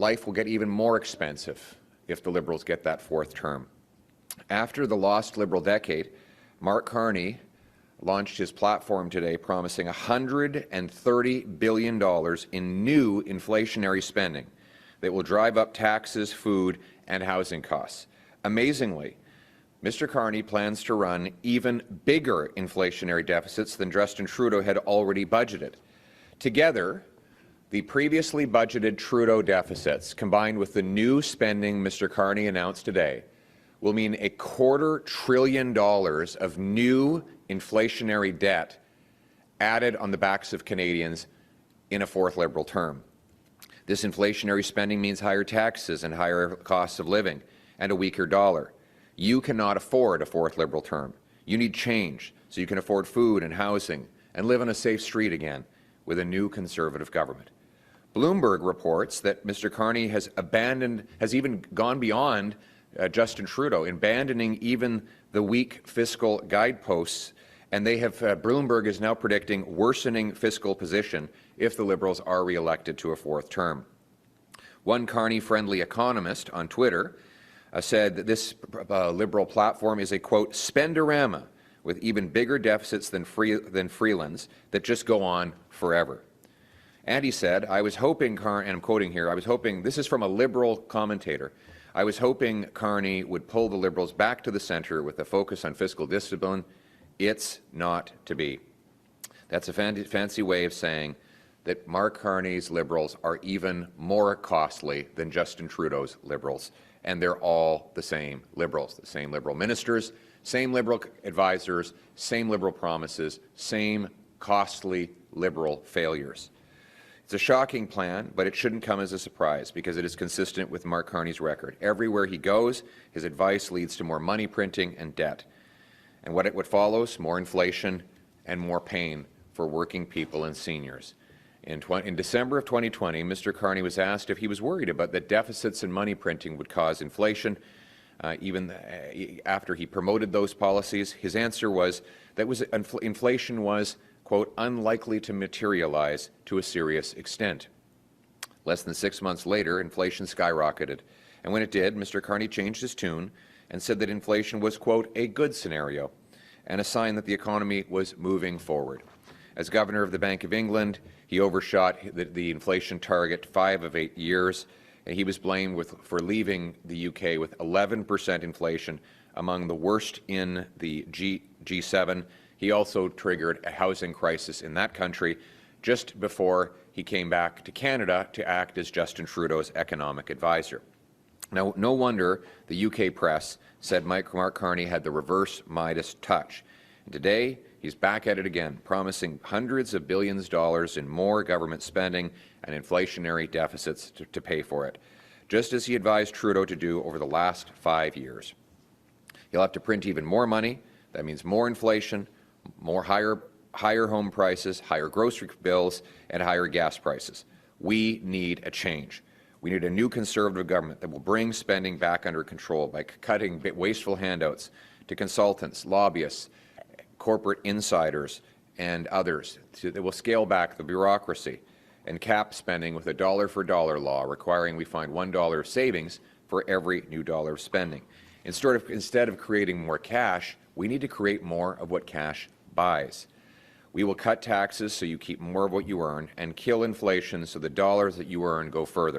life will get even more expensive if the Liberals get that fourth term. After the lost Liberal decade, Mark Carney launched his platform today promising $130 billion in new inflationary spending that will drive up taxes, food, and housing costs. Amazingly, Mr. Carney plans to run even bigger inflationary deficits than Justin Trudeau had already budgeted. Together, the previously budgeted Trudeau deficits, combined with the new spending Mr. Carney announced today, will mean $250 billion of new inflationary debt added on the backs of Canadians in a fourth Liberal term. This inflationary spending means higher taxes and higher costs of living and a weaker dollar. You cannot afford a fourth Liberal term. You need change so you can afford food and housing and live on a safe street again with a new Conservative government. Bloomberg reports that Mr. Carney has even gone beyond Justin Trudeau, abandoning even the weak fiscal guideposts, and Bloomberg is now predicting worsening fiscal position if the Liberals are re-elected to a fourth term. One Carney-friendly economist on Twitter said that this Liberal platform is a, quote, spendorama with even bigger deficits than Freeland's that just go on forever. And he said, I was hoping, and I'm quoting here, I was hoping, this is from a Liberal commentator, I was hoping Carney would pull the Liberals back to the centre with a focus on fiscal discipline. It's not to be. That's a fancy way of saying that Mark Carney's Liberals are even more costly than Justin Trudeau's Liberals, and they're all the same Liberals, the same Liberal ministers, same Liberal advisors, same Liberal promises, same costly Liberal failures. It's a shocking plan, but it shouldn't come as a surprise because it is consistent with Mark Carney's record. Everywhere he goes, his advice leads to more money printing and debt. And what follows? More inflation and more pain for working people and seniors. In December of 2020, Mr. Carney was asked if he was worried about that deficits and money printing would cause inflation. Even after he promoted those policies, his answer was that inflation was, quote, unlikely to materialize to a serious extent. Less than 6 months later, inflation skyrocketed. And when it did, Mr. Carney changed his tune and said that inflation was, quote, a good scenario and a sign that the economy was moving forward. As Governor of the Bank of England, he overshot the inflation target 5 of 8 years, and he was blamed for leaving the UK with 11% inflation, among the worst in the G7. He also triggered a housing crisis in that country just before he came back to Canada to act as Justin Trudeau's economic advisor. Now, no wonder the UK press said Mark Carney had the reverse Midas touch. And today, he's back at it again, promising hundreds of billions of dollars in more government spending and inflationary deficits to pay for it, just as he advised Trudeau to do over the last 5 years. He'll have to print even more money. That means more inflation, higher home prices, higher grocery bills, and higher gas prices. We need a change. We need a new Conservative government that will bring spending back under control by cutting wasteful handouts to consultants, lobbyists, corporate insiders, and others. That will scale back the bureaucracy and cap spending with a dollar-for-dollar law requiring we find $1 of savings for every new dollar of spending. Instead of creating more cash, we need to create more of what cash buys. We will cut taxes so you keep more of what you earn and kill inflation so the dollars that you earn go further.